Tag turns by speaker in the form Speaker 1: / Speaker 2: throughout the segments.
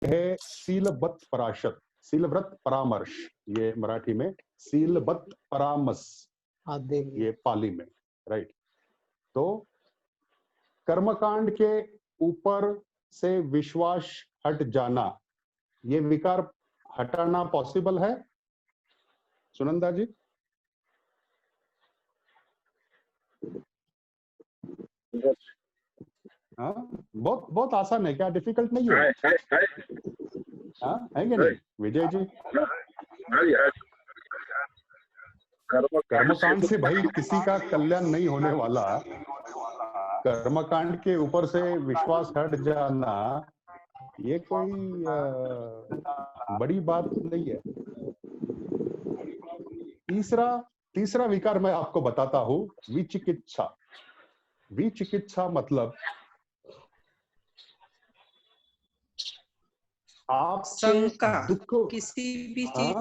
Speaker 1: है सीलबत पराशत, सीलव्रत परामर्श, ये मराठी में सीलबत परामस, ये पाली में, राइट। तो कर्मकांड के ऊपर से विश्वास हट जाना, ये विकार हटाना पॉसिबल है सुनंदा जी? हाँ, बहुत बहुत आसान है, क्या डिफिकल्ट नहीं है? हाँ, है कि नहीं विजय जी? कर्मकांड से भाई किसी का कल्याण नहीं होने वाला। कर्मकांड के ऊपर से विश्वास हट जाना, ये कोई बड़ी बात नहीं है। तीसरा विकार मैं आपको बताता हूं, विचिकित्सा। विचिकित्सा मतलब आपके दुख,
Speaker 2: किसी भी चीज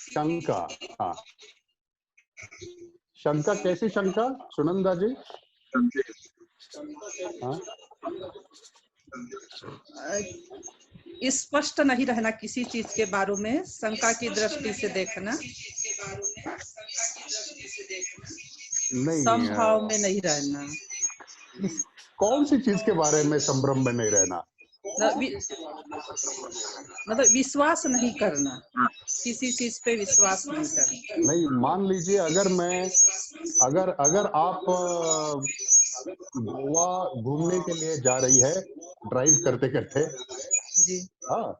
Speaker 1: शंका। हाँ, शंका, कैसी शंका सुनंदा जी? हाँ,
Speaker 2: स्पष्ट नहीं रहना किसी चीज के बारे में, शंका की दृष्टि से देखना,
Speaker 1: नहीं,
Speaker 2: संभाव में नहीं रहना।
Speaker 1: कौन सी चीज के बारे में संभ्रम में नहीं रहना?
Speaker 2: मतलब विश्वास नहीं करना, किसी चीज पे विश्वास नहीं करना।
Speaker 1: नहीं, मान लीजिए अगर आप गोवा घूमने के लिए जा रही है ड्राइव करते करते
Speaker 2: जी,
Speaker 1: हाँ,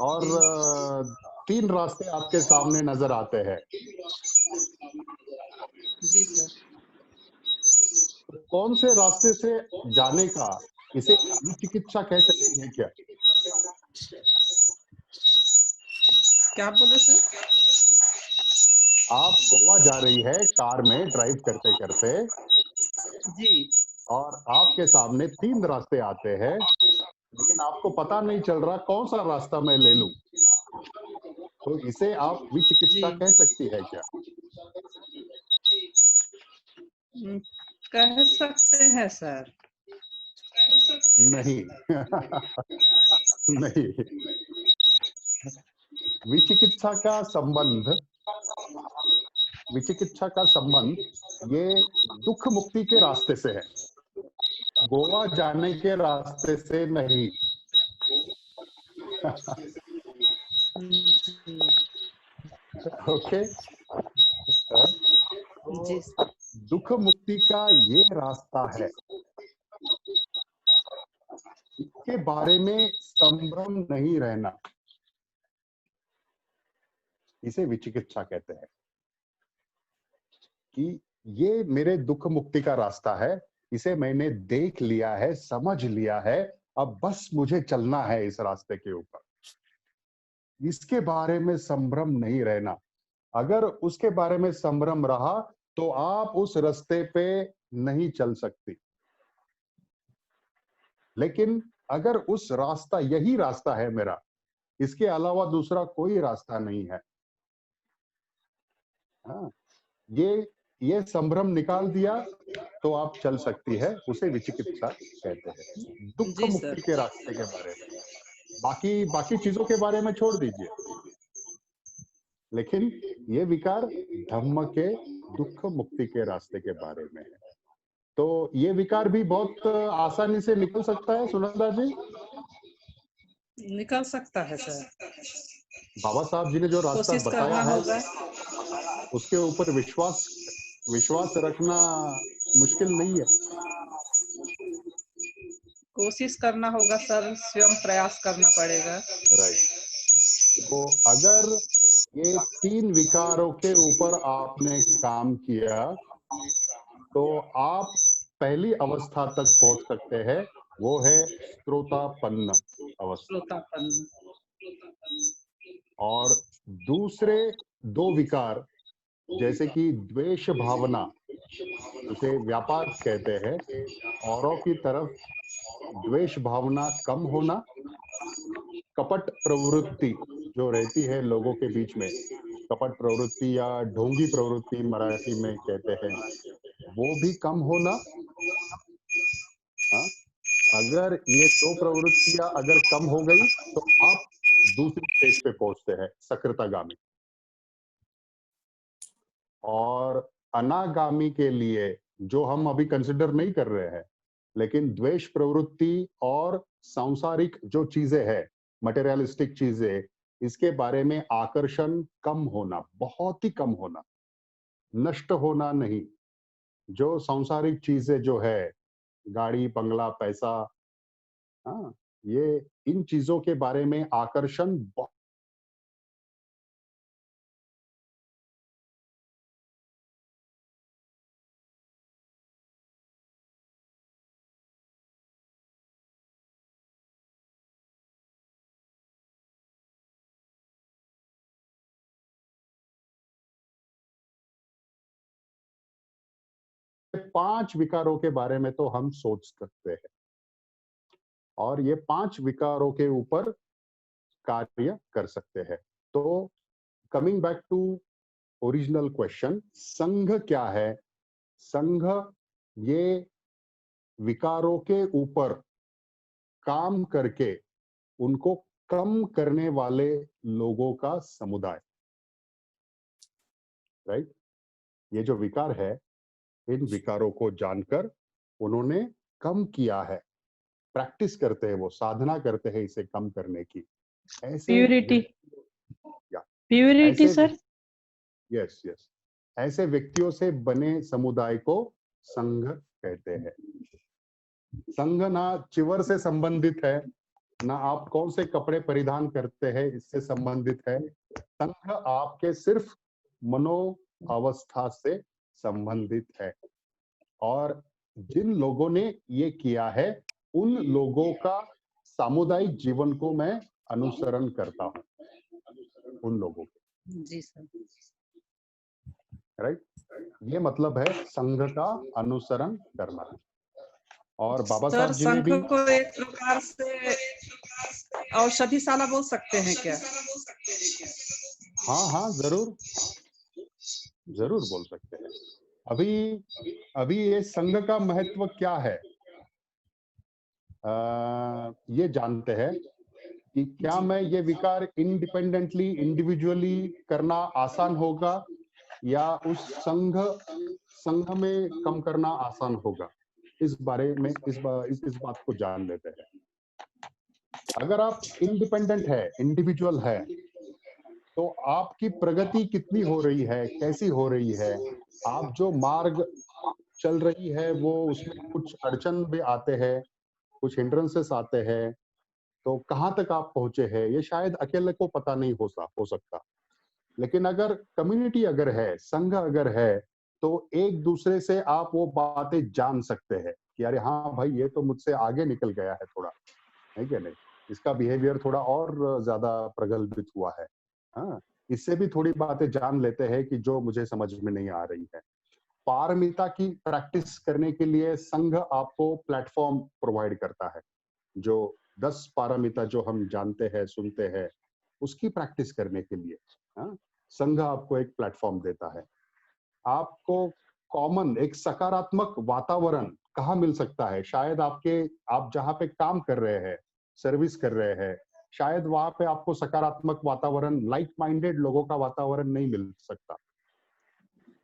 Speaker 1: और 3 रास्ते आपके सामने नजर आते हैं,
Speaker 2: जी सर।
Speaker 1: तो कौन से रास्ते से जाने का, इसे विचिकित्सा कह सकते हैं क्या?
Speaker 2: क्या बोले सर?
Speaker 1: आप गोवा जा रही है कार में ड्राइव करते करते
Speaker 2: जी,
Speaker 1: और आपके सामने 3 रास्ते आते हैं, लेकिन आपको पता नहीं चल रहा कौन सा रास्ता मैं ले लूं, तो इसे आप विचिकित्सा कह सकती है क्या?
Speaker 2: कह सकते हैं सर।
Speaker 1: नहीं नहीं, विचिकित्सा का संबंध ये दुख मुक्ति के रास्ते से है, गोवा जाने के रास्ते से नहीं। ओके,
Speaker 2: जी,
Speaker 1: दुख मुक्ति का ये रास्ता है, इसके बारे में संभ्रम नहीं रहना, इसे विचिकित्सा कहते हैं कि ये मेरे दुख मुक्ति का रास्ता है, इसे मैंने देख लिया है, समझ लिया है, अब बस मुझे चलना है इस रास्ते के ऊपर, इसके बारे में संभ्रम नहीं रहना। अगर उसके बारे में संभ्रम रहा तो आप उस रास्ते पे नहीं चल सकती, लेकिन अगर उस रास्ता, यही रास्ता है मेरा, इसके अलावा दूसरा कोई रास्ता नहीं है, हाँ, ये संभ्रम निकाल दिया तो आप चल सकती है, उसे विचिकित्सा कहते हैं, दुख मुक्ति के रास्ते के बारे में। बाकी चीजों के बारे में छोड़ दीजिए, लेकिन ये विकार धम्म के दुख मुक्ति के रास्ते के बारे में है। तो ये विकार भी बहुत आसानी से निकल सकता है सुनंदा जी?
Speaker 2: निकल सकता है सर।
Speaker 1: बाबा साहब जी ने जो रास्ता बताया है उसके ऊपर विश्वास रखना मुश्किल नहीं है।
Speaker 2: कोशिश करना होगा सर, स्वयं प्रयास करना पड़ेगा।
Speaker 1: राइट। तो अगर ये 3 विकारों के ऊपर आपने काम किया तो आप पहली अवस्था तक पहुंच सकते हैं, वो है श्रोतापन्न अवस्था। और दूसरे 2 विकार जैसे कि द्वेष भावना, उसे व्यापाद कहते हैं, औरों की तरफ द्वेष भावना कम होना, कपट प्रवृत्ति जो रहती है लोगों के बीच में, कपट प्रवृत्ति या ढोंगी प्रवृत्ति मराठी में कहते हैं, वो भी कम होना, हाँ, अगर ये दो प्रवृत्तियां अगर कम हो गई तो आप दूसरी स्टेज पे पहुंचते हैं, सकृतगामी। और अनागामी के लिए, जो हम अभी कंसिडर नहीं कर रहे हैं, लेकिन द्वेष प्रवृत्ति और सांसारिक जो चीजें हैं, मटेरियलिस्टिक चीजें, इसके बारे में आकर्षण कम होना, बहुत ही कम होना, नष्ट होना नहीं। जो सांसारिक चीजें जो है, गाड़ी, बंगला, पैसा, हाँ, ये इन चीजों के बारे में आकर्षण 5 विकारों के बारे में तो हम सोच सकते हैं, और ये 5 विकारों के ऊपर कार्य कर सकते हैं। तो coming back to original question, संघ क्या है? संघ ये विकारों के ऊपर काम करके उनको कम करने वाले लोगों का समुदाय, राइट? ये जो विकार है, इन विकारों को जानकर उन्होंने कम किया है, प्रैक्टिस करते हैं, वो साधना करते हैं इसे कम करने की। ऐसे
Speaker 3: प्यूरिटी,
Speaker 1: या
Speaker 3: प्यूरिटी
Speaker 1: ऐसे,
Speaker 3: सर।
Speaker 1: यस यस, ऐसे व्यक्तियों से बने समुदाय को संघ कहते हैं। संघ ना चिवर से संबंधित है, ना आप कौन से कपड़े परिधान करते हैं इससे संबंधित है। संघ आपके सिर्फ मनो अवस्था से संबंधित है। और जिन लोगों ने ये किया है, उन लोगों का सामुदायिक जीवन को मैं अनुसरण करता हूँ, उन लोगों के,
Speaker 2: जी सर।
Speaker 1: राइट? ये मतलब है संघ का अनुसरण करना। और बाबा
Speaker 2: सर,
Speaker 1: साहब जी ने
Speaker 2: संघ
Speaker 1: भी,
Speaker 2: को एक प्रकार से औषधिशाला बोल सकते हैं क्या?
Speaker 1: हाँ हाँ, जरूर जरूर बोल सकते हैं। अभी ये संघ का महत्व क्या है, ये जानते हैं कि क्या मैं ये विकार इंडिपेंडेंटली, इंडिविजुअली करना आसान होगा, या उस संघ में कम करना आसान होगा। इस बारे में इस बात को जान लेते हैं। अगर आप इंडिपेंडेंट है, इंडिविजुअल है, तो आपकी प्रगति कितनी हो रही है, कैसी हो रही है, आप जो मार्ग चल रही है वो, उसमें कुछ अड़चन भी आते हैं, कुछ हिंड्रेंसेस आते हैं, तो कहाँ तक आप पहुंचे हैं, ये शायद अकेले को पता नहीं हो सकता। लेकिन अगर कम्युनिटी अगर है, संघ अगर है, तो एक दूसरे से आप वो बातें जान सकते हैं कि अरे हाँ भाई, ये तो मुझसे आगे निकल गया है थोड़ा, है क्या नहीं, इसका बिहेवियर थोड़ा और ज्यादा प्रगल्भित हुआ है। हाँ, इससे भी थोड़ी बातें जान लेते हैं कि जो मुझे समझ में नहीं आ रही है। पारमिता की प्रैक्टिस करने के लिए संघ आपको प्लेटफॉर्म प्रोवाइड करता है। जो 10 पारमिता जो हम जानते हैं, सुनते हैं, उसकी प्रैक्टिस करने के लिए, हाँ, संघ आपको एक प्लेटफॉर्म देता है। आपको कॉमन एक सकारात्मक वातावरण कहाँ मिल सकता है? शायद आप जहाँ पे काम कर रहे हैं, सर्विस कर रहे हैं, शायद वहां पे आपको सकारात्मक वातावरण, लाइक माइंडेड लोगों का वातावरण नहीं मिल सकता।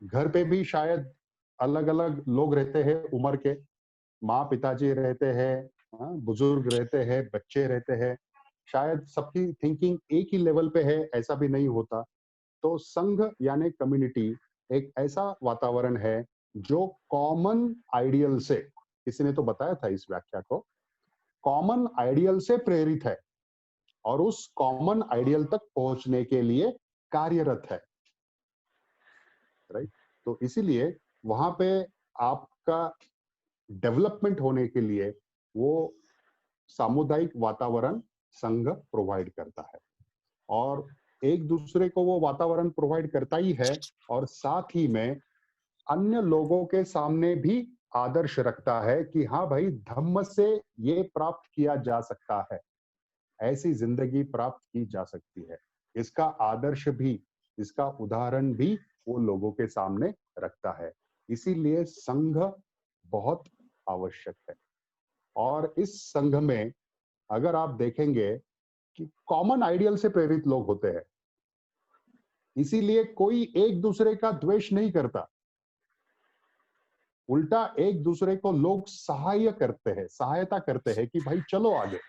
Speaker 1: घर पे भी शायद अलग अलग लोग रहते हैं उम्र के, माँ पिताजी रहते हैं, हाँ, बुजुर्ग रहते हैं, बच्चे रहते हैं, शायद सबकी थिंकिंग एक ही लेवल पे है, ऐसा भी नहीं होता। तो संघ यानी कम्युनिटी एक ऐसा वातावरण है जो कॉमन आइडियल से, किसी ने तो बताया था इस व्याख्या को, कॉमन आइडियल से प्रेरित है और उस कॉमन आइडियल तक पहुंचने के लिए कार्यरत है, राइट? तो इसीलिए वहां पे आपका डेवलपमेंट होने के लिए वो सामुदायिक वातावरण संघ प्रोवाइड करता है। और एक दूसरे को वो वातावरण प्रोवाइड करता ही है, और साथ ही में अन्य लोगों के सामने भी आदर्श रखता है कि हाँ भाई, धम्म से ये प्राप्त किया जा सकता है, ऐसी जिंदगी प्राप्त की जा सकती है। इसका आदर्श भी, इसका उदाहरण भी वो लोगों के सामने रखता है। इसीलिए संघ बहुत आवश्यक है। और इस संघ में अगर आप देखेंगे कि कॉमन आइडियल से प्रेरित लोग होते हैं, इसीलिए कोई एक दूसरे का द्वेष नहीं करता, उल्टा एक दूसरे को लोग सहायता करते हैं कि भाई चलो आगे,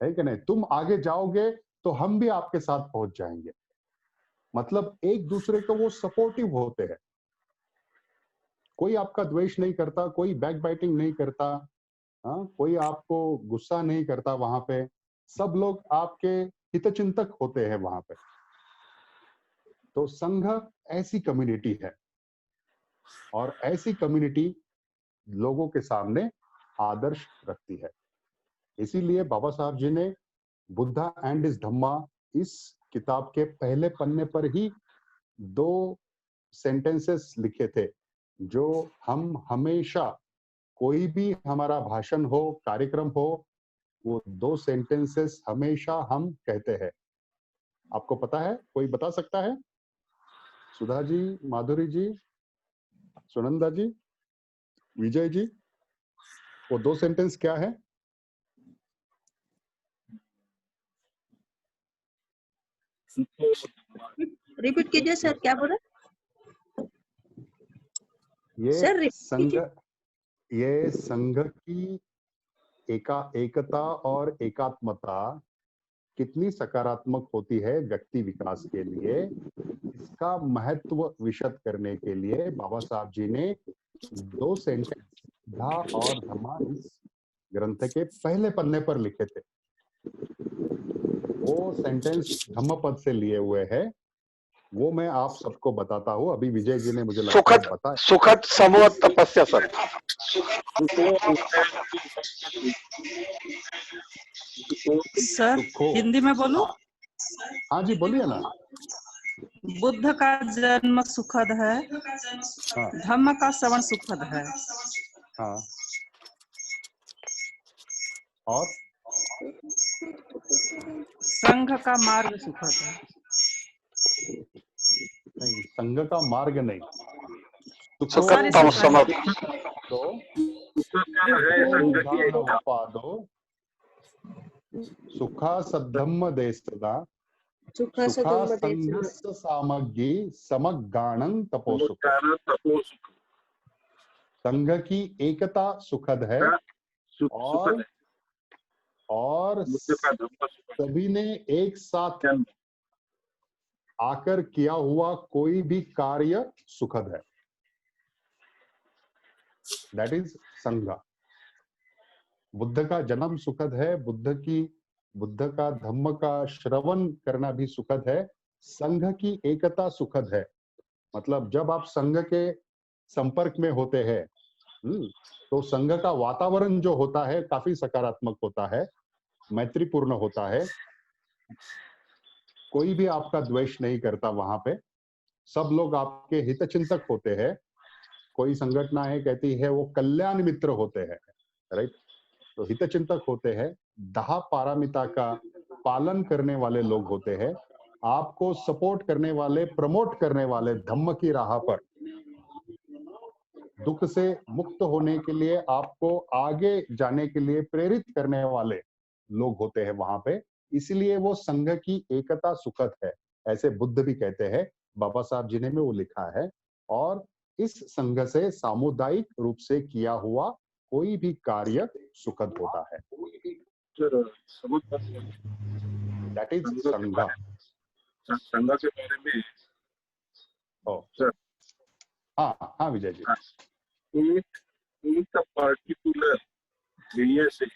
Speaker 1: है कि नहीं, तुम आगे जाओगे तो हम भी आपके साथ पहुंच जाएंगे। मतलब एक दूसरे को वो सपोर्टिव होते हैं, कोई आपका द्वेष नहीं करता, कोई बैक बाइटिंग नहीं करता, हाँ, कोई आपको गुस्सा नहीं करता, वहां पे सब लोग आपके हितचिंतक होते हैं वहां पे। तो संघ ऐसी कम्युनिटी है, और ऐसी कम्युनिटी लोगों के सामने आदर्श रखती है। इसीलिए बाबा साहब जी ने बुद्धा एंड इस धम्मा इस किताब के पहले पन्ने पर ही 2 सेंटेंसेस लिखे थे, जो हम हमेशा, कोई भी हमारा भाषण हो, कार्यक्रम हो, वो 2 सेंटेंसेस हमेशा हम कहते हैं। आपको पता है? कोई बता सकता है? सुधा जी, माधुरी जी, सुनंदा जी, विजय जी, वो 2 सेंटेंस क्या है?
Speaker 2: रिपीट कीजिए सर, क्या बोला?
Speaker 1: ये संघ की एकता और एकात्मता कितनी सकारात्मक होती है व्यक्ति विकास के लिए, इसका महत्व विशद करने के लिए बाबा साहब जी ने 2 सेंटेंस बुद्धा और धम्मा इस ग्रंथ के पहले पन्ने पर लिखे थे। वो सेंटेंस धम्मपद से लिए हुए हैं, वो मैं आप सबको बताता हूँ। अभी विजय जी ने मुझे लगता है बताया।
Speaker 3: सुखद समूह तपस्या सर।
Speaker 2: सर हिंदी में बोलूं?
Speaker 1: हाँ जी बोलिए ना।
Speaker 2: बुद्ध का जन्म सुखद है,
Speaker 1: हाँ,
Speaker 2: धम्म का श्रवण सुखद है,
Speaker 1: हाँ, और
Speaker 2: संघ का मार्ग सुखद है।
Speaker 1: नहीं, संघ का मार्ग नहीं,
Speaker 3: सुखतम समर्थ
Speaker 1: तो सुखा सद्धम्म देशदा सुखा संघस्स सामग्री समगाणं तपोसुख। संघ की एकता सुखद है, और सभी ने एक साथ आकर किया हुआ कोई भी कार्य सुखद है। दैट इज संघ। बुद्ध का जन्म सुखद है, बुद्ध का धम्म का श्रवण करना भी सुखद है, संघ की एकता सुखद है। मतलब जब आप संघ के संपर्क में होते हैं, तो संघ का वातावरण जो होता है काफी सकारात्मक होता है, मैत्रीपूर्ण होता है, कोई भी आपका द्वेष नहीं करता वहां पे, सब लोग आपके हितचिंतक होते हैं। कोई संगठनाएं कहती है वो कल्याण मित्र होते हैं, राइट? तो हितचिंतक होते हैं, दाह पारमिता का पालन करने वाले लोग होते हैं, आपको सपोर्ट करने वाले, प्रमोट करने वाले, धम्म की राह पर दुख से मुक्त होने के लिए, आपको आगे जाने के लिए प्रेरित करने वाले लोग होते हैं वहां पे। इसलिए वो संघ की एकता सुखद है, ऐसे बुद्ध भी कहते हैं, बाबा साहब जी ने भी वो लिखा है। और इस संघ से सामुदायिक रूप से किया हुआ कोई भी कार्य सुखद होता है। दैट इज संघ।
Speaker 4: संघ के बारे में
Speaker 1: हाँ हाँ विजय जी,
Speaker 4: एक पर्टिकुलर ध्येय से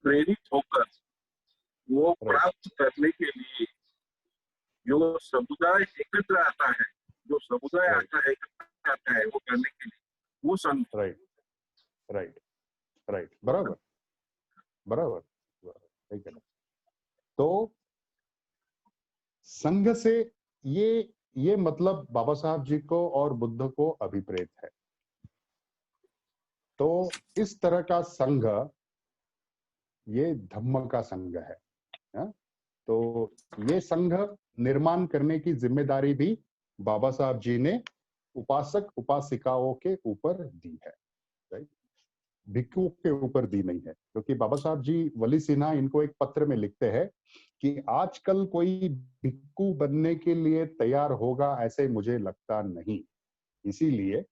Speaker 4: प्रेरित होकर वो प्राप्त करने के लिए जो समुदाय एकत्र आता है, वो करने के लिए वो संघ।
Speaker 1: राइट, बराबर। तो संघ से ये मतलब बाबा साहब जी को और बुद्ध को अभिप्रेत है। तो इस तरह का संघ ये धम्म का संघ है, तो ये संघ निर्माण करने की जिम्मेदारी भी बाबा साहब जी ने उपासक उपासिकाओं के ऊपर दी है, राइट? भिक्षुओं के ऊपर दी नहीं है, क्योंकि बाबा साहब जी वली सिन्हा इनको एक पत्र में लिखते हैं कि आजकल कोई भिक्षु बनने के लिए तैयार होगा ऐसे मुझे लगता नहीं। इसीलिए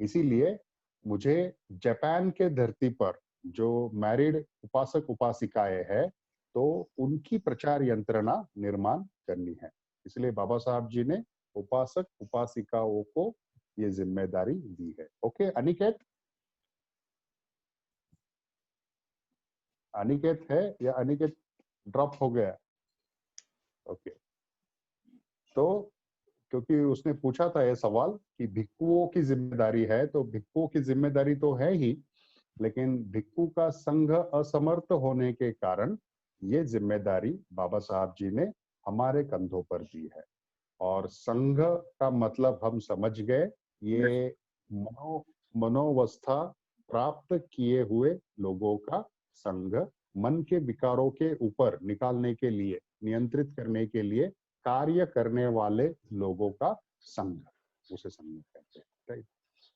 Speaker 1: इसीलिए मुझे जापान के धरती पर जो मैरिड उपासक उपासिकाएं हैं, तो उनकी प्रचार यंत्रणा निर्माण करनी है। इसलिए बाबा साहब जी ने उपासक उपासिकाओं को ये जिम्मेदारी दी है। ओके अनिकेत, अनिकेत है या अनिकेत ड्रॉप हो गया? ओके, तो क्योंकि उसने पूछा था ये सवाल कि भिक्षुओं की जिम्मेदारी है, तो भिक्षुओं की जिम्मेदारी तो है ही, लेकिन भिक्षु का संघ असमर्थ होने के कारण ये जिम्मेदारी बाबा साहब जी ने हमारे कंधों पर दी है। और संघ का मतलब हम समझ गए, ये मनोवस्था प्राप्त किए हुए लोगों का संघ, मन के विकारों के ऊपर निकालने के लिए, नियंत्रित करने के लिए कार्य करने वाले लोगों का संघ, उसे संघ कहते हैं। राइट,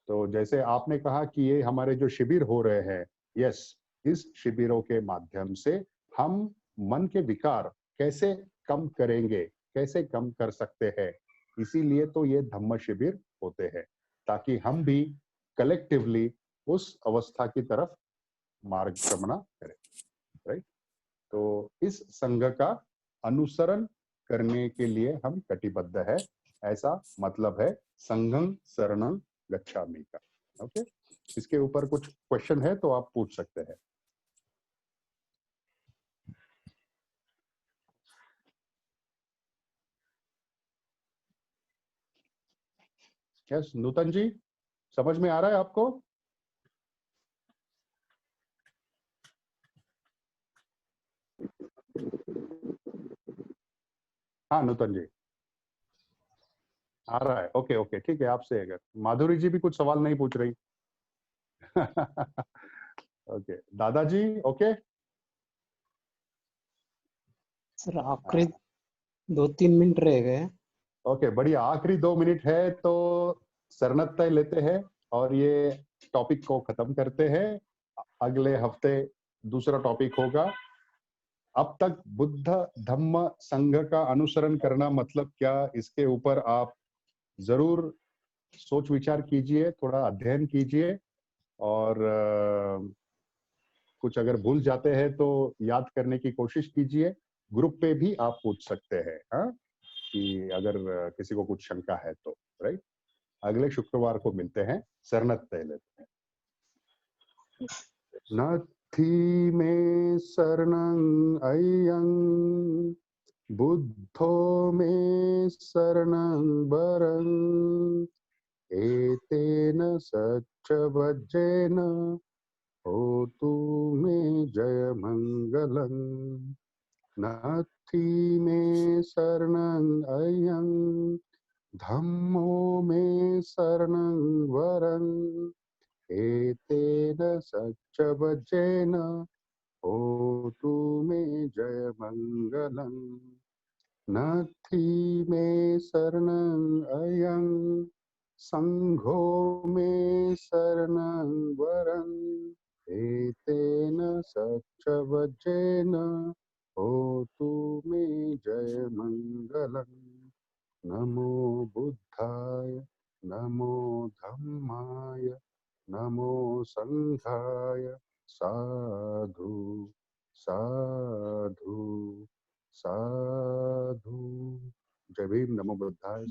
Speaker 1: तो जैसे आपने कहा कि ये हमारे जो शिविर हो रहे हैं, यस, इस शिविरों के माध्यम से हम मन के विकार कैसे कम करेंगे, कैसे कम कर सकते हैं, इसीलिए तो ये धम्म शिविर होते हैं, ताकि हम भी कलेक्टिवली उस अवस्था की तरफ मार्गक्रमण करें। राइट, तो इस संघ का अनुसरण करने के लिए हम कटिबद्ध है, ऐसा मतलब है संघं शरणं गच्छामि का। ओके, इसके ऊपर कुछ क्वेश्चन है तो आप पूछ सकते हैं। यस, नूतन जी, समझ में आ रहा है आपको? हाँ नूतन जी, आ रहा है। ओके ओके, ठीक है, आपसे अगर माधुरी जी भी कुछ सवाल नहीं पूछ रही। ओके, दादाजी ओके।
Speaker 5: सर आखिरी 2-3 मिनट रह गए।
Speaker 1: ओके, बढ़िया, आखिरी 2 मिनट है तो सरनत तय लेते हैं और ये टॉपिक को खत्म करते हैं। अगले हफ्ते दूसरा टॉपिक होगा। अब तक बुद्ध धम्म संघ का अनुसरण करना मतलब क्या, इसके ऊपर आप जरूर सोच विचार कीजिए, थोड़ा अध्ययन कीजिए, और कुछ अगर भूल जाते हैं तो याद करने की कोशिश कीजिए। ग्रुप पे भी आप पूछ सकते हैं, हाँ, कि अगर किसी को कुछ शंका है तो। राइट, अगले शुक्रवार को मिलते हैं, सरनत तय लेते हैं। नथी में शरणं अयं, बुद्धो में शरणं वरं, एतेन सच्च वज्रेन होतु मे जय मंगलम्। नथी में शरणं अयं, धम्मो में शरणं वरं, एतेन सच्च वज्रेन होतु मे जय मंगलम्। नथी में शरणं अयं, संघो में शरणं वरं, एतेन सच्च वज्रेन होतु मे जय मंगलम्। नमो बुद्धाय, नमो धम्माय, नमो संघाय, साधु साधु साधु। जय भीम, नमो बुद्धाय।